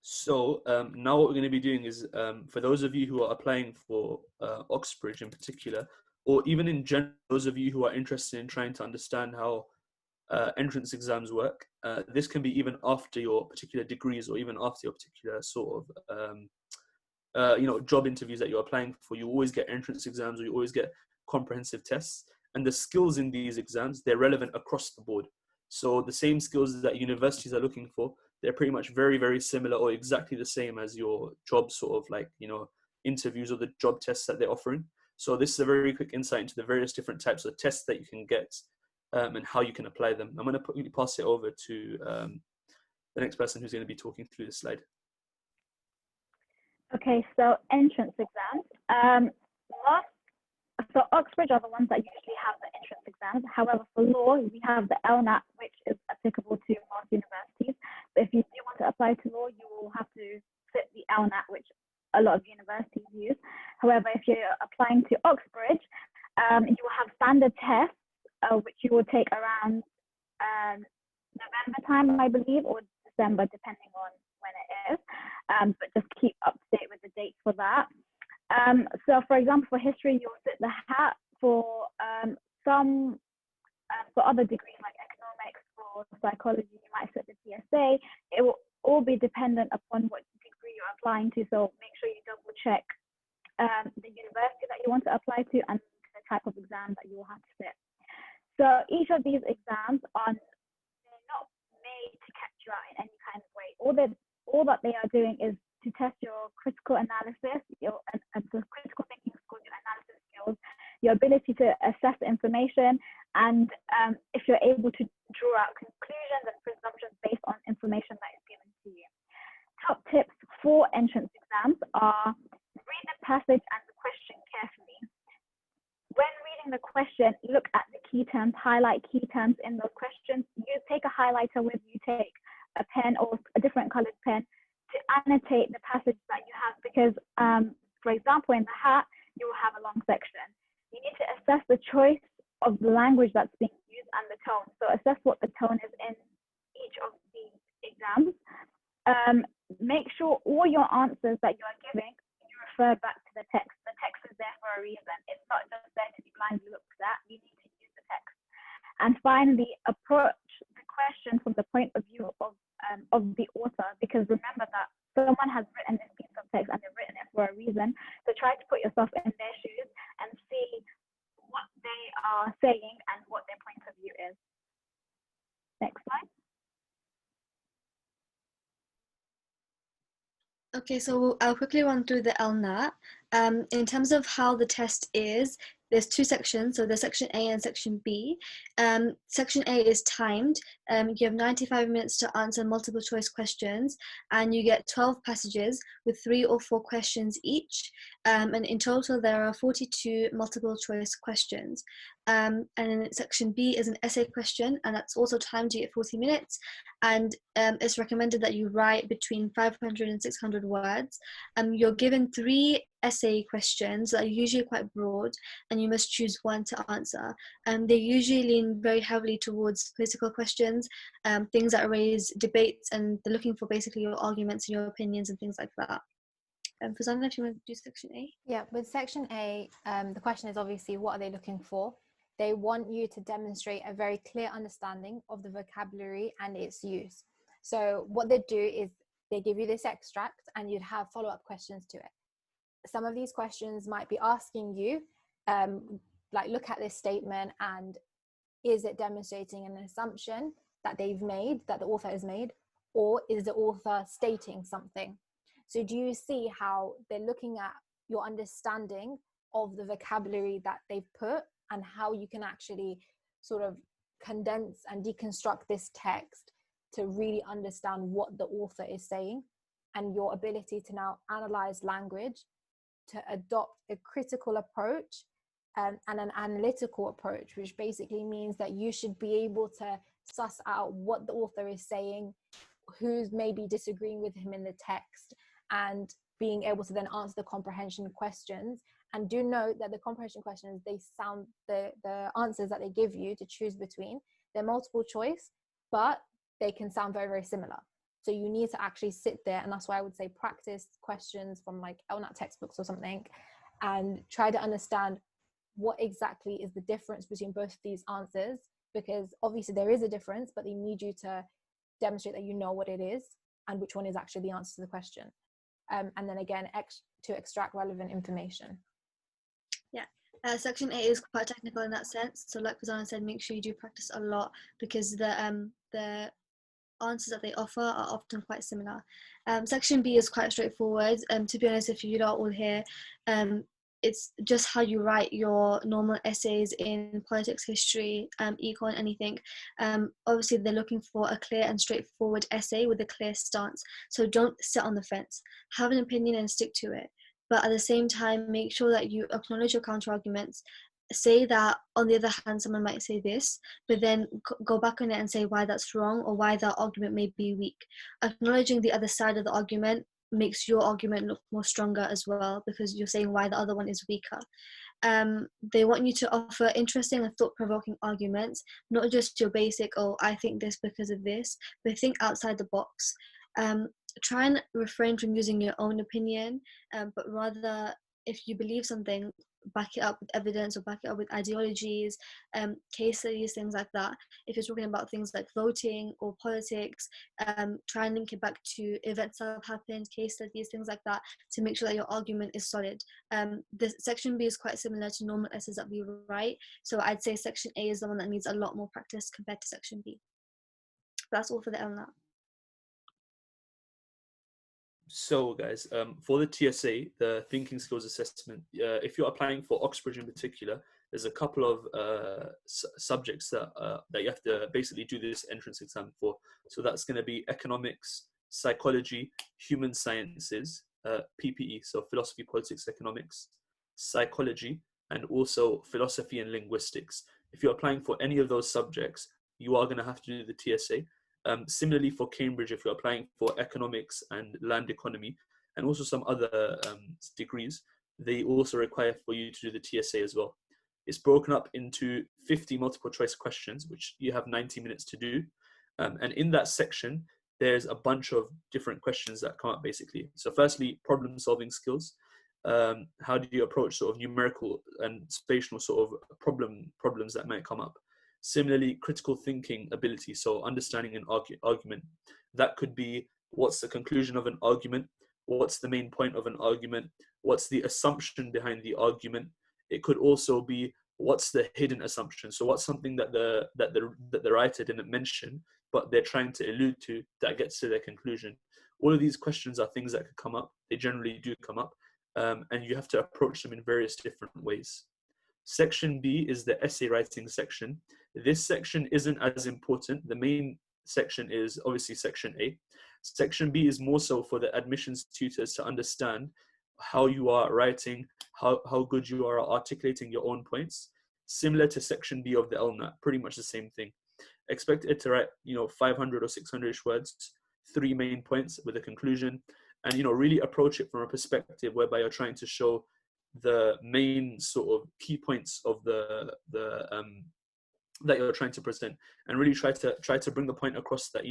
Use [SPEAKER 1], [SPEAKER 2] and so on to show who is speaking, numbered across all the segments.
[SPEAKER 1] So now what we're going to be doing is, for those of you who are applying for Oxbridge in particular, or even in general, those of you who are interested in trying to understand how entrance exams work, this can be even after your particular degrees or even after your particular sort of job interviews that you're applying for. You always get entrance exams, or you always get comprehensive tests, and the skills in these exams, they're relevant across the board. So the same skills that universities are looking for, they're pretty much very, very similar or exactly the same as your job sort of like, interviews or the job tests that they're offering. So this is a very quick insight into the various different types of tests that you can get, and how you can apply them. I'm going to pass it over to the next person who's going to be talking through this slide.
[SPEAKER 2] Okay, so entrance exams. So Oxbridge are the ones that usually have the entrance exams. However, for law, we have the LNAT, which is applicable to most universities. But if you do want to apply to law, you will have to sit the LNAT, which a lot of universities use. However, if you're applying to Oxbridge, you will have standard tests, which you will take around November time, I believe, or December, depending on when it is. But just keep up to date with the dates for that. So for example, for history, you'll sit the hat. For other degrees like economics or psychology, you might sit the PSA. It will all be dependent upon what degree you're applying to. So make sure you double check the university that you want to apply to and the type of exam that you will have to sit. So each of these exams they're not made to catch you out in any kind of way. All that they are doing is to test your critical analysis, your critical thinking skills, your analysis skills, your ability to assess information, and if you're able to draw out conclusions and presumptions based on information that is given to you. Top tips for entrance exams are: read the passage and the question carefully. When reading the question, look at the key terms, highlight key terms in those questions. You take a highlighter with you, take a pen or a different colored pen to annotate the passage that you have, because for example, in the hat, you will have a long section. You need to assess the choice of the language that's being used and the tone. So assess what the tone is in each of the exams. Make sure all your answers that you are giving, you refer back to the text. The text is there for a reason. It's not just there to be blindly looked at. You need to use the text. And finally, approach the question from the point of view of the author, because remember that someone has written this piece of text and they've written it for a reason. So try to put yourself in their shoes and see what they are saying and what their point of view is. Next slide.
[SPEAKER 3] Okay, so I'll quickly run through the LNAT. In terms of how the test is, there's two sections, so there's section A and section B. Section A is timed. You have 95 minutes to answer multiple choice questions, and you get 12 passages with 3 or 4 questions each. And in total, there are 42 multiple choice questions. And then section B is an essay question, and that's also timed. You get 40 minutes, and it's recommended that you write between 500 and 600 words. You're given 3 essay questions that are usually quite broad, and you must choose one to answer. They usually lean very heavily towards political questions, things that raise debates, and they're looking for basically your arguments and your opinions and things like that. Fazana, if you want to do section A?
[SPEAKER 4] Yeah, with section A, the question is obviously, what are they looking for? They want you to demonstrate a very clear understanding of the vocabulary and its use. So what they do is they give you this extract and you'd have follow-up questions to it. Some of these questions might be asking you, like, look at this statement and is it demonstrating an assumption that they've made, that the author has made, or is the author stating something? So do you see how they're looking at your understanding of the vocabulary that they've put and how you can actually sort of condense and deconstruct this text to really understand what the author is saying, and your ability to now analyze language, to adopt a critical approach and an analytical approach, which basically means that you should be able to suss out what the author is saying, who's maybe disagreeing with him in the text, and being able to then answer the comprehension questions. And do note that the comprehension questions, they sound, the answers that they give you to choose between, they're multiple choice, but they can sound very, very similar. So you need to actually sit there, and that's why I would say practice questions from like LNAT textbooks or something, and try to understand what exactly is the difference between both of these answers, because obviously there is a difference, but they need you to demonstrate that you know what it is and which one is actually the answer to the question. And then again, to extract relevant information.
[SPEAKER 3] Yeah, section 8 is quite technical in that sense. So like Fazana said, make sure you do practice a lot, because the answers that they offer are often quite similar. Section B is quite straightforward. To be honest, if you are all here, it's just how you write your normal essays in politics, history, econ, anything. Obviously, they're looking for a clear and straightforward essay with a clear stance. So don't sit on the fence. Have an opinion and stick to it. But at the same time, make sure that you acknowledge your counter arguments. Say that, on the other hand, someone might say this, but then go back on it and say why that's wrong or why that argument may be weak. Acknowledging the other side of the argument makes your argument look more stronger as well, because you're saying why the other one is weaker. They want you to offer interesting and thought-provoking arguments, not just your basic, oh, I think this because of this, but think outside the box. Try and refrain from using your own opinion, but rather, if you believe something, back it up with evidence or back it up with ideologies, case studies, things like that. If you're talking about things like voting or politics, try and link it back to events that have happened, case studies, things like that, to make sure that your argument is solid. This section B is quite similar to normal essays that we write, so I'd say section A is the one that needs a lot more practice compared to section B. That's all for the LNAT.
[SPEAKER 1] So guys, for the TSA, the thinking skills assessment, if you're applying for Oxbridge in particular, there's a couple of subjects that you have to basically do this entrance exam for. So that's going to be economics, psychology, human sciences, PPE, so philosophy, politics, economics, psychology, and also philosophy and linguistics. If you're applying for any of those subjects, you are going to have to do the TSA. Similarly for Cambridge, if you're applying for economics and land economy, and also some other degrees, they also require for you to do the TSA as well. It's broken up into 50 multiple choice questions, which you have 90 minutes to do. And in that section, there's a bunch of different questions that come up basically. So firstly, problem solving skills. How do you approach sort of numerical and spatial sort of problems that might come up? Similarly, critical thinking ability, so understanding an argument. That could be, what's the conclusion of an argument? What's the main point of an argument? What's the assumption behind the argument? It could also be, what's the hidden assumption? So what's something that the writer didn't mention, but they're trying to allude to, that gets to their conclusion? All of these questions are things that could come up. They generally do come up, and you have to approach them in various different ways. Section B is the essay writing section. This section isn't as important. The main section is obviously section A. Section B is more so for the admissions tutors to understand how you are writing, how good you are at articulating your own points. Similar to section B of the LNAT, pretty much the same thing. Expect it to write, 500 or 600-ish words, 3 main points with a conclusion, and, really approach it from a perspective whereby you're trying to show the main sort of key points of the that you're trying to present, and really try to bring the point across that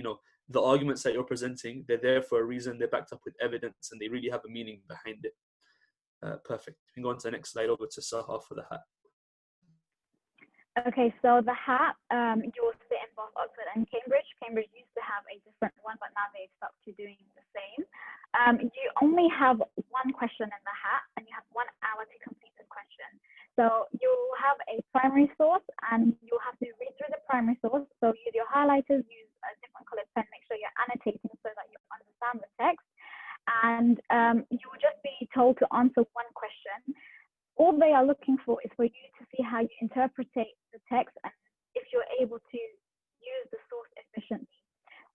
[SPEAKER 1] the arguments that you're presenting, they're there for a reason, they're backed up with evidence, and they really have a meaning behind it. Perfect. We can go on to the next slide, over to Sahar for the hat.
[SPEAKER 2] Okay, so the hat, you will sit in both Oxford and Cambridge. Cambridge used to have a different one, but now they've stuck to doing the same. You only have one question in the hat, and you have 1 hour to complete the question. So you'll have a primary source, and you'll have to read through the primary source. So use your highlighters, use a different colored pen, make sure you're annotating so that you understand the text. And you will just be told to answer one question. All they are looking for is for you to see how you interpret the text and if you're able to use the source efficiently.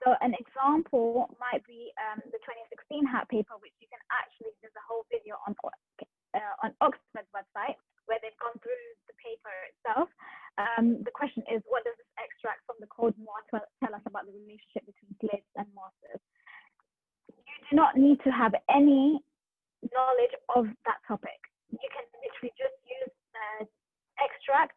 [SPEAKER 2] So an example might be the 2016 hat paper, which you can actually, there's a whole video on Oxford's website where they've gone through the paper itself. The question is, what does this extract from the Code Noir tell us about the relationship between slaves and masters? You do not need to have any knowledge of that topic. You can literally just use the extract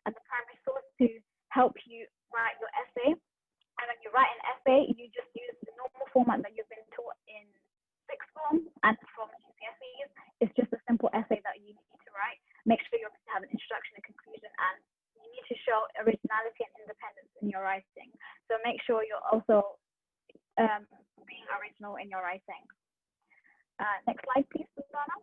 [SPEAKER 2] and the primary source to help you write your essay. And when you write an essay, you just use the normal format that you've been taught in sixth form and from GCSEs. It's just a simple essay that you need to write. Make sure you have an introduction and conclusion, and you need to show originality and independence in your writing. So make sure you're also being original in your writing. Next slide, please, Susanna.